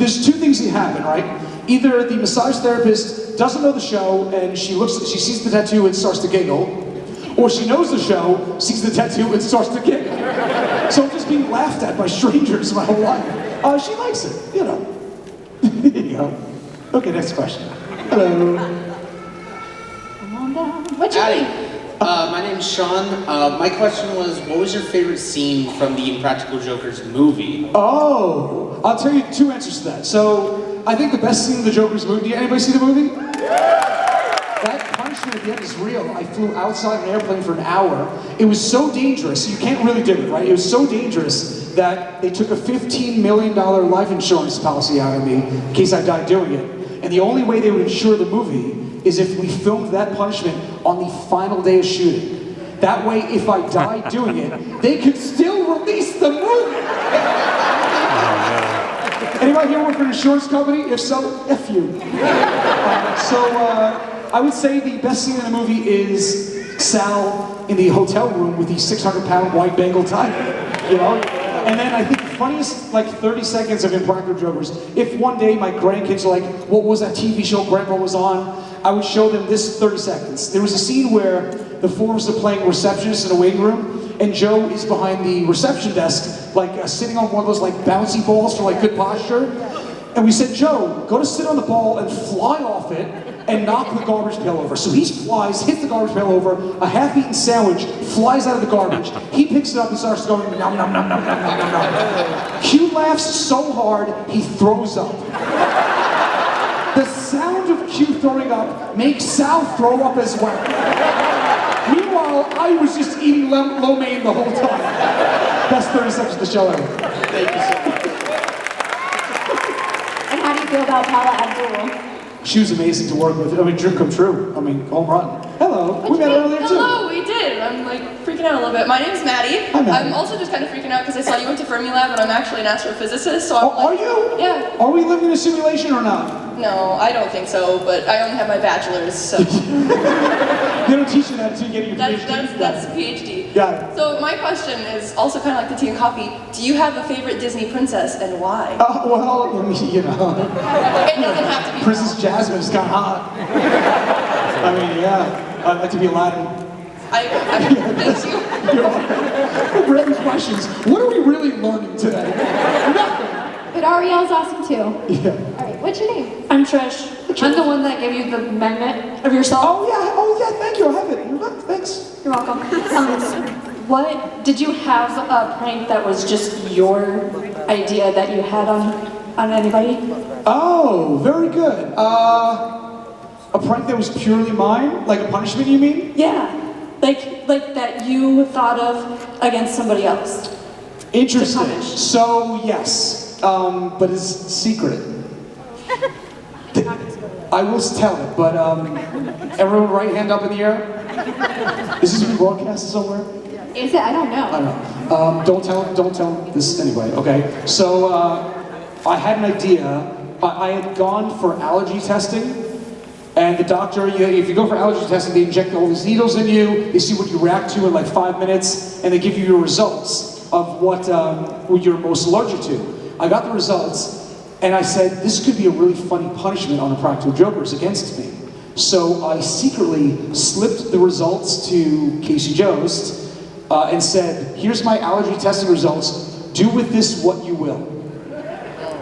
there's two things that happen, right? Either the massage therapist doesn't know the show and she sees the tattoo and starts to giggle, or she knows the show, sees the tattoo and starts to giggle. So I'm just being laughed at by strangers my whole life. She likes it, you know. There you go. Okay, next question. Hello. Come on down. What's your name? My name's Sean. My question was, what was your favorite scene from the Impractical Jokers movie? Oh, I'll tell you two answers to that. So, I think the best scene in the Joker's movie, did anybody see the movie? That punishment at the end is real. I flew outside an airplane for an hour. It was so dangerous, you can't really do it, right? It was so dangerous that they took a $15 million life insurance policy out of me in case I died doing it. And the only way they would insure the movie is if we filmed that punishment on the final day of shooting. That way, if I died doing it, they could still release the movie. Anybody here work for an insurance company? If so, F you. I would say the best scene in the movie is Sal in the hotel room with the 600-pound white Bengal tiger, you know? And then I think the funniest, like 30 seconds of Impractical Jokers, if one day my grandkids are like, what was that TV show Grandpa was on? I would show them this 30 seconds. There was a scene where the four of us are playing receptionist in a waiting room, and Joe is behind the reception desk, like sitting on one of those like bouncy balls for like good posture. And we said, Joe, go to sit on the ball and fly off it and knock the garbage pail over. So he flies, hits the garbage pail over, a half-eaten sandwich flies out of the garbage. He picks it up and starts going nom nom nom nom nom nom nom nom. Q laughs so hard he throws up. The sound of Q throwing up makes Sal throw up as well. Meanwhile, I was just eating lo mein the whole time. Best 30 seconds of the show ever. Thank you so much. And how do you feel about Paula Abdul? She was amazing to work with. I mean, dream come true. I mean, home run. Hello. We met earlier too. Hello, we did. I'm like freaking out a little bit. My name's Maddie. Hi, Maddie. I'm also just kind of freaking out because I saw you went to Fermilab and I'm actually an astrophysicist, so I'm Are you? Yeah. Are we living in a simulation or not? No, I don't think so, but I only have my bachelor's, so. They don't teach you that until you get your PhD. That's a PhD. Yeah. So my question is also kind of like the tea and coffee. Do you have a favorite Disney princess and why? Well, you know. It doesn't have to be. Princess Jasmine's kind of hot. I mean, yeah. I'd like to be Aladdin. Thank you. Random questions. What are we really learning today? Nothing. But Ariel's awesome too. Yeah. All right, what's your name? I'm Trish. I'm the one that gave you the magnet of yourself. Oh yeah, thank you, I have it. You're welcome. Thanks. You're welcome. What, did you have a prank that was just your idea that you had on anybody? Oh, very good. A prank that was purely mine? Like a punishment, you mean? Yeah, like that you thought of against somebody else. Interesting. To punish. So, yes, but it's secret. I will tell it, but everyone right hand up in the air. Is this being broadcast somewhere? Is it? I don't know. I don't know. Don't tell this anyway, okay? So, I had an idea. I had gone for allergy testing. And the doctor, if you go for allergy testing, they inject all these needles in you, they see what you react to in like 5 minutes, and they give you your results of what you're most allergic to. I got the results, and I said, this could be a really funny punishment on Impractical Jokers against me. So I secretly slipped the results to Casey Jost and said, here's my allergy testing results, do with this what you will.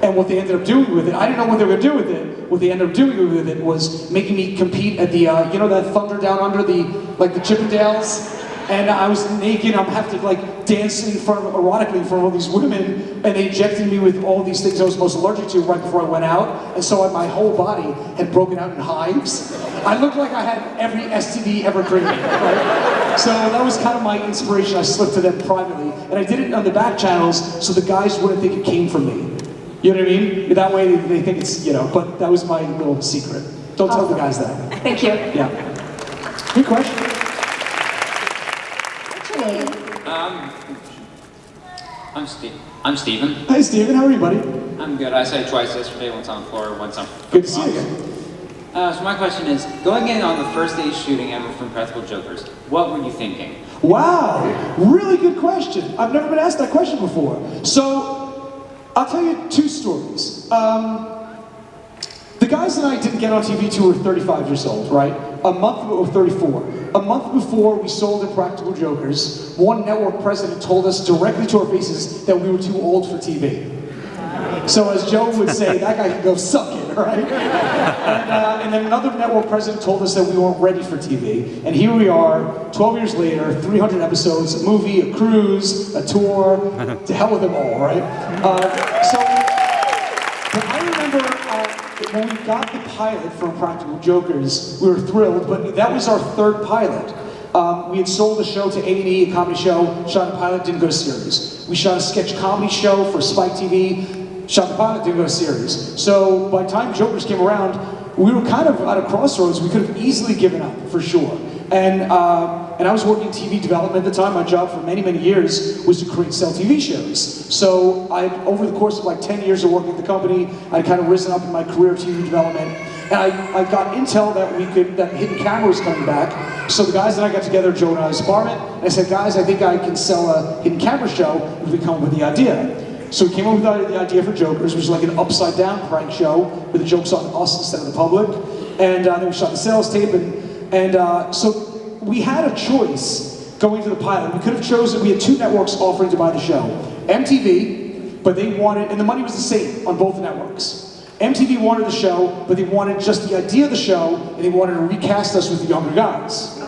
And what they ended up doing with it, I didn't know what they were going to do with it. What they ended up doing with it was making me compete at the, you know that Thunder Down Under, the Chippendales? And I was naked, I'm having to like dance erotically in front of all these women, and they injected me with all these things I was most allergic to right before I went out, and so my whole body had broken out in hives. I looked like I had every STD ever created, right? So that was kind of my inspiration. I slipped to them privately, and I did it on the back channels so the guys wouldn't think it came from me. You know what I mean? That way they think it's, you know, but that was my little secret. Don't tell the guys that. Thank you. Yeah. Good question. What's your name? I'm Steven. Hi, Steven. How are you, buddy? I'm good. I saw you twice yesterday, once on the floor, once on. Good to see you again. So my question is, going in on the first day shooting ever from Impractical Jokers, what were you thinking? Wow, really good question. I've never been asked that question before. So, I'll tell you two stories. The guys and I didn't get on TV till we were 35 years old, right? A month, or 34. A month before we sold Impractical Jokers, one network president told us directly to our faces that we were too old for TV. So as Joe would say, that guy can go suck it, right? And then another network president told us that we weren't ready for TV. And here we are, 12 years later, 300 episodes, a movie, a cruise, a tour, to hell with them all, right? But I remember when we got the pilot for Impractical Jokers, we were thrilled, but that was our third pilot. We had sold the show to A&E, a comedy show, shot a pilot, didn't go to series. We shot a sketch comedy show for Spike TV, shot the pilot, didn't go to series. So by the time Jokers came around, we were kind of at a crossroads. We could have easily given up, for sure. And I was working TV development at the time. My job for many, many years was to create and sell TV shows. So over the course of like 10 years of working at the company, I'd kind of risen up in my career of TV development. And I got intel that that hidden camera was coming back. So the guys and I got together, Joe and I, was apartment, and I said, guys, I think I can sell a hidden camera show if we come up with the idea. So we came up with the idea for Jokers, which was like an upside down prank show where the joke's on us instead of the public. And then we shot the sales tape, so we had a choice going to the pilot. We could have chosen, we had two networks offering to buy the show. MTV, but they wanted, and the money was the same on both networks. MTV wanted the show, but they wanted just the idea of the show, and they wanted to recast us with the younger guys.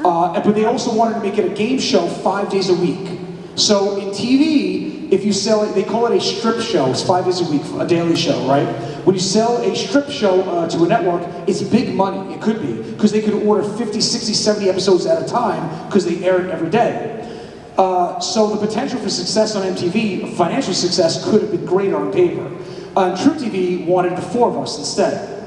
But they also wanted to make it a game show 5 days a week. So in TV, if you sell it, they call it a strip show. It's 5 days a week, a daily show, right? When you sell a strip show to a network, it's big money. It could be, because they could order 50, 60, 70 episodes at a time, because they air it every day. So the potential for success on MTV, financial success, could have been greater on paper. truTV wanted the four of us instead,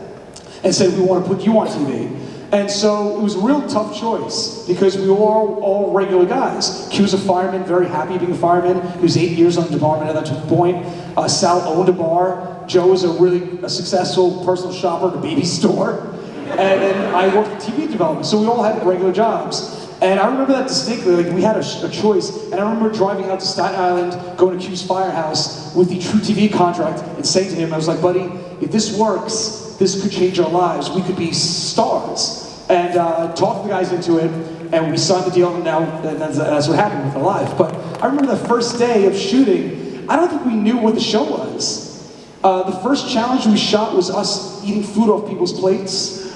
and said, we want to put you on TV. And so it was a real tough choice, because we were all regular guys. Q was a fireman, very happy being a fireman. He was 8 years on the department at that point. Sal owned a bar. Joe was a successful personal shopper at a baby store. And then I worked in TV development, so we all had regular jobs. And I remember that distinctly, like we had a choice. And I remember driving out to Staten Island, going to Q's firehouse with the truTV contract and saying to him, I was like, buddy, if this works, this could change our lives. We could be stars. And talked the guys into it, and we signed the deal, and now that's what happened with our life. But I remember the first day of shooting, I don't think we knew what the show was. The first challenge we shot was us eating food off people's plates.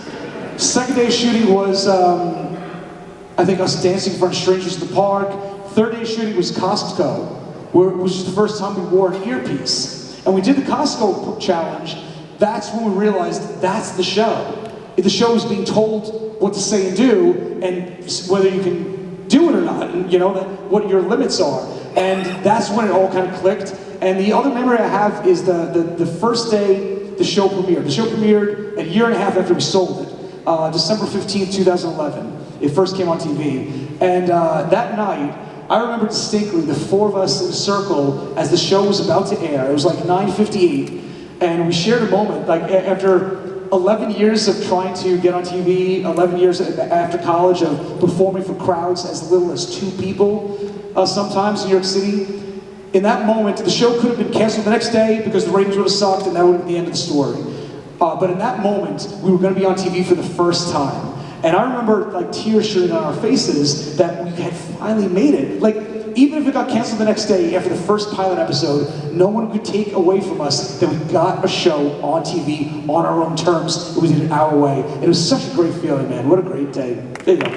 Second day of shooting was, I think, us dancing in front of strangers in the park. Third day of shooting was Costco, which was the first time we wore an earpiece. And we did the Costco challenge. That's when we realized that's the show. If the show is being told what to say and do, and whether you can do it or not, and you know, what your limits are. And that's when it all kind of clicked. And the other memory I have is the first day the show premiered. The show premiered a year and a half after we sold it, December 15th, 2011. It first came on TV. And that night, I remember distinctly the four of us in a circle as the show was about to air. It was like 9:58, and we shared a moment, like after 11 years of trying to get on TV, 11 years after college of performing for crowds as little as 2 people, sometimes in New York City. In that moment, the show could have been canceled the next day because the ratings would have sucked, and that would have been the end of the story. But in that moment, we were going to be on TV for the first time. And I remember like tears streaming on our faces that we had finally made it. Like, even if it got canceled the next day after the first pilot episode, no one could take away from us that we got a show on TV on our own terms. We did it our way. It was such a great feeling, man. What a great day. There you go.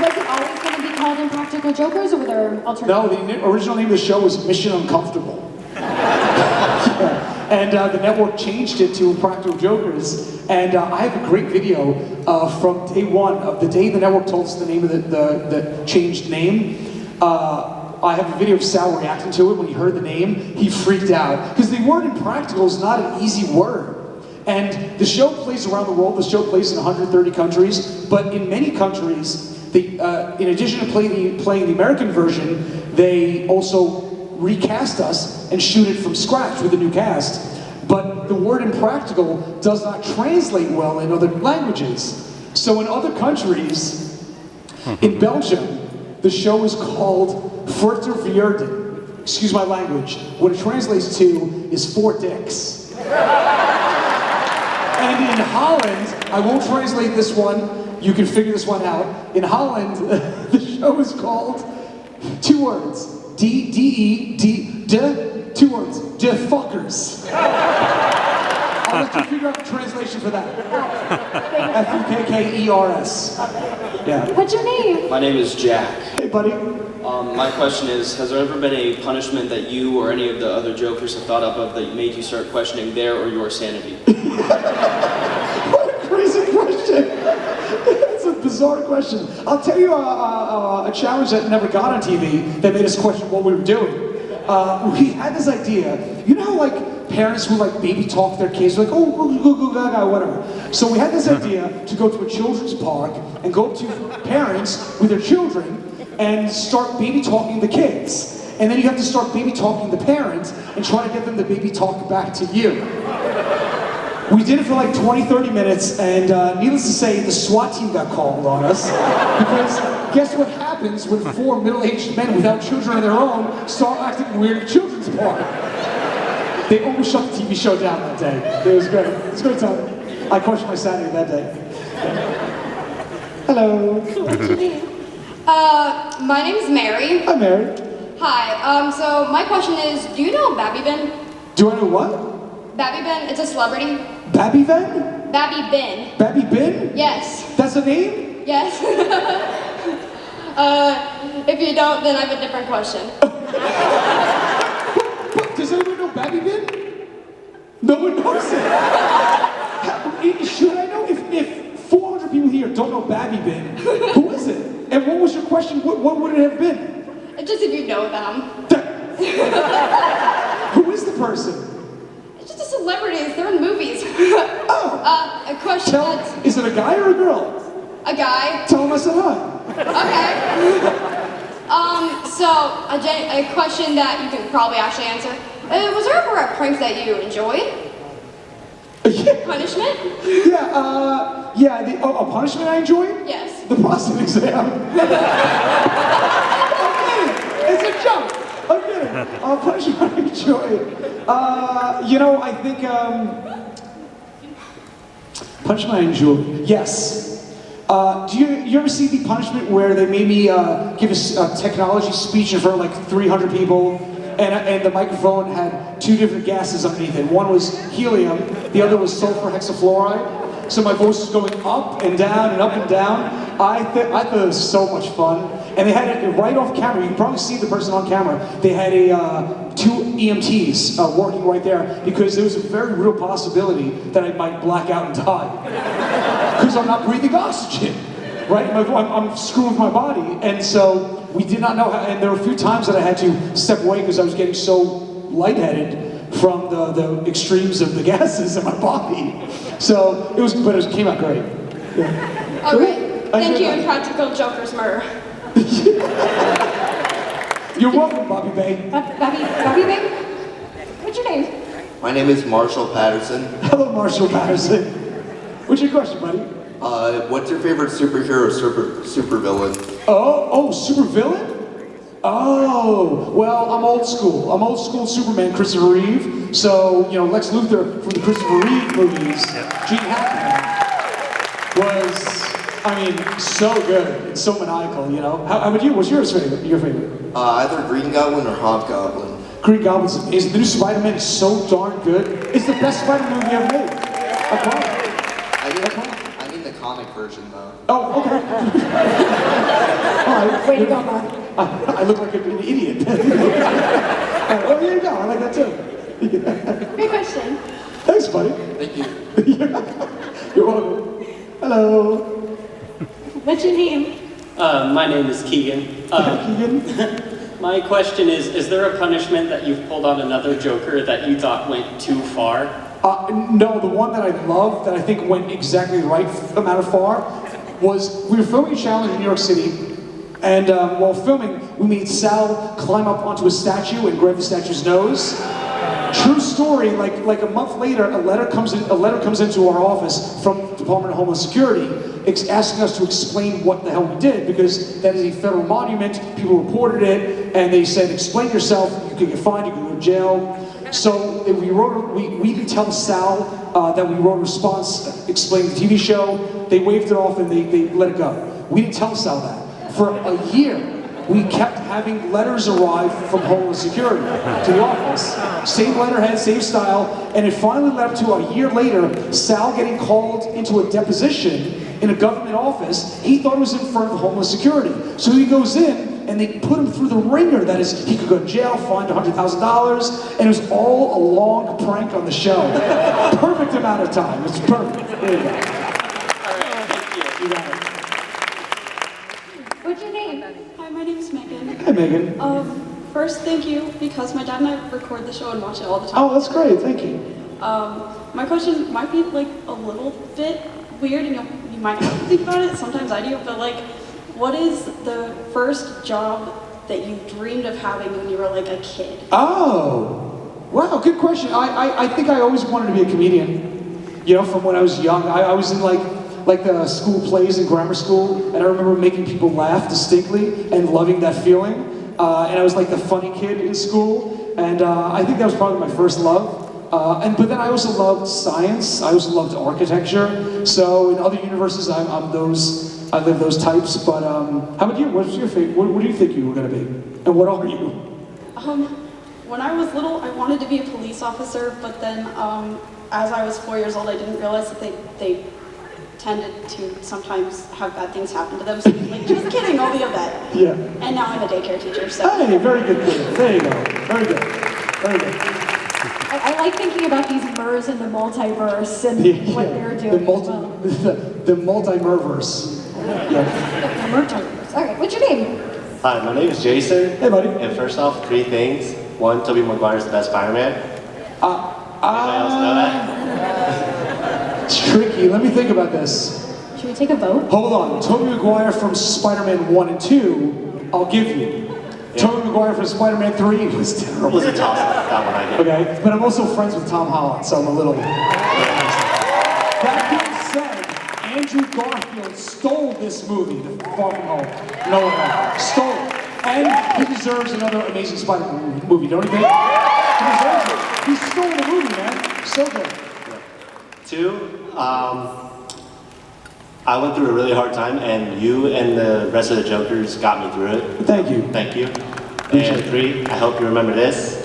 Was it always going to be called Impractical Jokers, or were there alternatives? No, the original name of the show was Mission Uncomfortable. And the network changed it to Impractical Jokers. And I have a great video from day one, of the day the network told us the name of the changed name. I have a video of Sal reacting to it. When he heard the name, he freaked out. Because the word impractical is not an easy word. And the show plays around the world. The show plays in 130 countries. But in many countries, in addition to playing the American version, they also recast us and shoot it from scratch with a new cast. But the word impractical does not translate well in other languages. So in other countries, in Belgium, the show is called Furtervierden. Excuse my language. What it translates to is 4 dicks. And in Holland, I won't translate this one. You can figure this one out. In Holland, the show is called 2 words. D-E-D, 2 words. De fuckers. I'll let you figure out the translation for that. F-U-K-K-E-R-S. Yeah. What's your name? My name is Jack. Hey, buddy. My question is, has there ever been a punishment that you or any of the other jokers have thought of that made you start questioning their or your sanity? What a crazy question. It's a bizarre question. I'll tell you a challenge that never got on TV that made us question what we were doing. We had this idea. You know how like parents would like baby talk their kids, like, oh, go, gaga, whatever. So we had this idea to go to a children's park and go up to parents with their children and start baby talking the kids. And then you have to start baby talking the parents and try to get them to baby talk back to you. We did it for like 20, 30 minutes, and needless to say, the SWAT team got called on us. Because guess what happens when 4 middle-aged men without children of their own start acting weird at children's park? They almost shut the TV show down that day. It was great. It was a great time. I questioned my sanity that day. Hello. What's your name? My name's Mary. Hi, Mary. Hi. So my question is, do you know Babby Ben? Do I know what? Babby Ben, it's a celebrity. Babby Van? Babby Ben. Babby Bin? Yes. That's a name? Yes. If you don't, then I have a different question. Does anyone know Babby Bin? No one knows it. Should I know? If 400 people here don't know Babby Bin, who is it? And what was your question? What would it have been? Just if you know them. Who is the person? It's just a celebrity. They're in movies. Oh. A question that's Is it a guy or a girl? a guy. Tell him I said hi. Okay. So a question that you can probably actually answer. Was there ever a prank that you enjoyed? Yeah. Punishment? Yeah, a punishment I enjoyed? Yes. The prostate exam. It's a joke. I'm kidding. Punishment I enjoyed. You know, I think, punishment I enjoyed. Yes. Do you ever see the punishment where they made me give a technology speech in front of like 300 people, and the microphone had 2 different gases underneath it. One was helium, the other was sulfur hexafluoride. So my voice was going up and down and up and down. I thought it was so much fun. And they had it right off camera. You can probably see the person on camera. They had 2 EMTs working right there because there was a very real possibility that I might black out and die. Because I'm not breathing oxygen, right? I'm screwing with my body. And so we did not know how, and there were a few times that I had to step away because I was getting so lightheaded from the extremes of the gases in my body. So but it came out great. Yeah. Okay. Thank you, Impractical Jokers, Murr. You're welcome, Bobby Bay. Babby Babe? What's your name? My name is Marshall Patterson. Hello, Marshall Patterson. What's your question, buddy? What's your favorite superhero or super villain? Oh, super villain? Oh, well, I'm old school. I'm old school Superman, Christopher Reeve. So, you know, Lex Luthor from the Christopher Reeve movies, Gene Hackman, was, I mean, so good. It's so maniacal, you know. How about you? What's your favorite? Either Green Goblin or Hobgoblin. Green Goblin's amazing. The new Spider-Man is so darn good. It's the best Spider-Man movie ever made. I mean the comic version, though. Oh, okay. All right. Way to go, Mark. I look like an idiot. Oh, there you go. I like that too. Great question. Thanks, buddy. Thank you. You're welcome. Hello. What's your name? My name is Keegan. Keegan. My question is there a punishment that you've pulled on another Joker that you thought went too far? No, the one that I love, that I think went exactly the right amount of far, was we were filming a challenge in New York City, and while filming, we made Sal climb up onto a statue and grab the statue's nose. True story. Like a month later, a letter comes into our office from the Department of Homeland Security, asking us to explain what the hell we did, because that is a federal monument. People reported it, and they said, "Explain yourself. You could get fined. You could go to jail." So we didn't tell Sal that we wrote a response explaining the TV show. They waved it off and they let it go. We didn't tell Sal that. For a year, we kept having letters arrive from Homeland Security to the office. Same letterhead, same style, and it finally led up to a year later, Sal getting called into a deposition in a government office. He thought it was in front of Homeland Security. So he goes in, and they put him through the ringer. That is, he could go to jail, fined $100,000, and it was all a long prank on the show. Perfect amount of time. It's perfect. There you go. All right, thank you. You got it. What's your name? Hi, my name is Megan. Hi, Megan. First, thank you, because my dad and I record the show and watch it all the time. Oh, that's great. Thank you. My question might be like a little bit weird, and you might have to think about it. Sometimes I do, but like, what is the first job that you dreamed of having when you were like a kid? Oh, wow, good question. I think I always wanted to be a comedian. You know, from when I was young. I was in like the school plays in grammar school, and I remember making people laugh distinctly and loving that feeling. And I was like the funny kid in school, and I think that was probably my first love. But then I also loved science. I also loved architecture. So in other universes, I live those types. But how about you? What's your favorite? What do you think you were going to be? And what are you? When I was little, I wanted to be a police officer, but then as I was 4 years old, I didn't realize that they tended to sometimes have bad things happen to them. So like, just kidding, I'll be a vet. Yeah. And now I'm a daycare teacher, so. Hey, very good. There you go. Very good. Very good. I like thinking about these Murrs in the multiverse and what they're doing. The multi-Murverse. Yeah. The multiverse. All right, what's your name? Hi, my name is Jason. Hey, buddy. And first off, 3 things. 1, Tobey Maguire's the best Spider-Man. Anybody else know that? It's tricky. Let me think about this. Should we take a vote? Hold on. Tobey Maguire from Spider-Man 1 and 2, I'll give you. Yeah. Tobey Maguire from Spider-Man 3 was terrible. It was a toss-up, that one I did. Okay, but I'm also friends with Tom Holland, so I'm a little... That being said, Andrew Garfield stole this movie, The Far From Home. No one else. Stole it. And he deserves another Amazing Spider-Man movie, don't you think? He deserves it. He stole the movie, man. So good. Yeah. 2, I went through a really hard time, and you and the rest of the Jokers got me through it. Thank you. Thank you. And 3, I hope you remember this.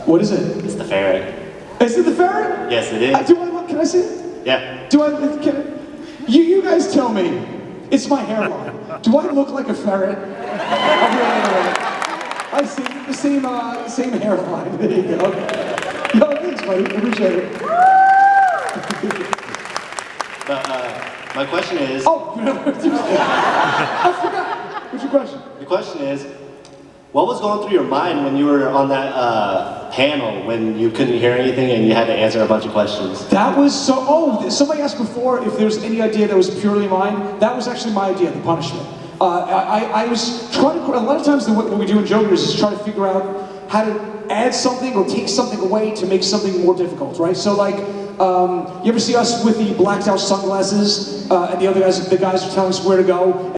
What is it? It's the ferret. Is it the ferret? Yes, it is. Do I look? Can I see it? Yeah. Do I? You guys tell me. It's my hairline. Do I look like a ferret? I see the same hairline. There you go. Yo, thanks, buddy. Appreciate it. But my question is... Oh, I forgot. What's your question? The question is, what was going through your mind when you were on that panel when you couldn't hear anything and you had to answer a bunch of questions? That was so... Oh, somebody asked before if there was any idea that was purely mine. That was actually my idea, the punishment. I was trying to... A lot of times what we do in Jokers is try to figure out how to add something or take something away to make something more difficult, right? So like, you ever see us with the blacked out sunglasses and the guys are telling us where to go?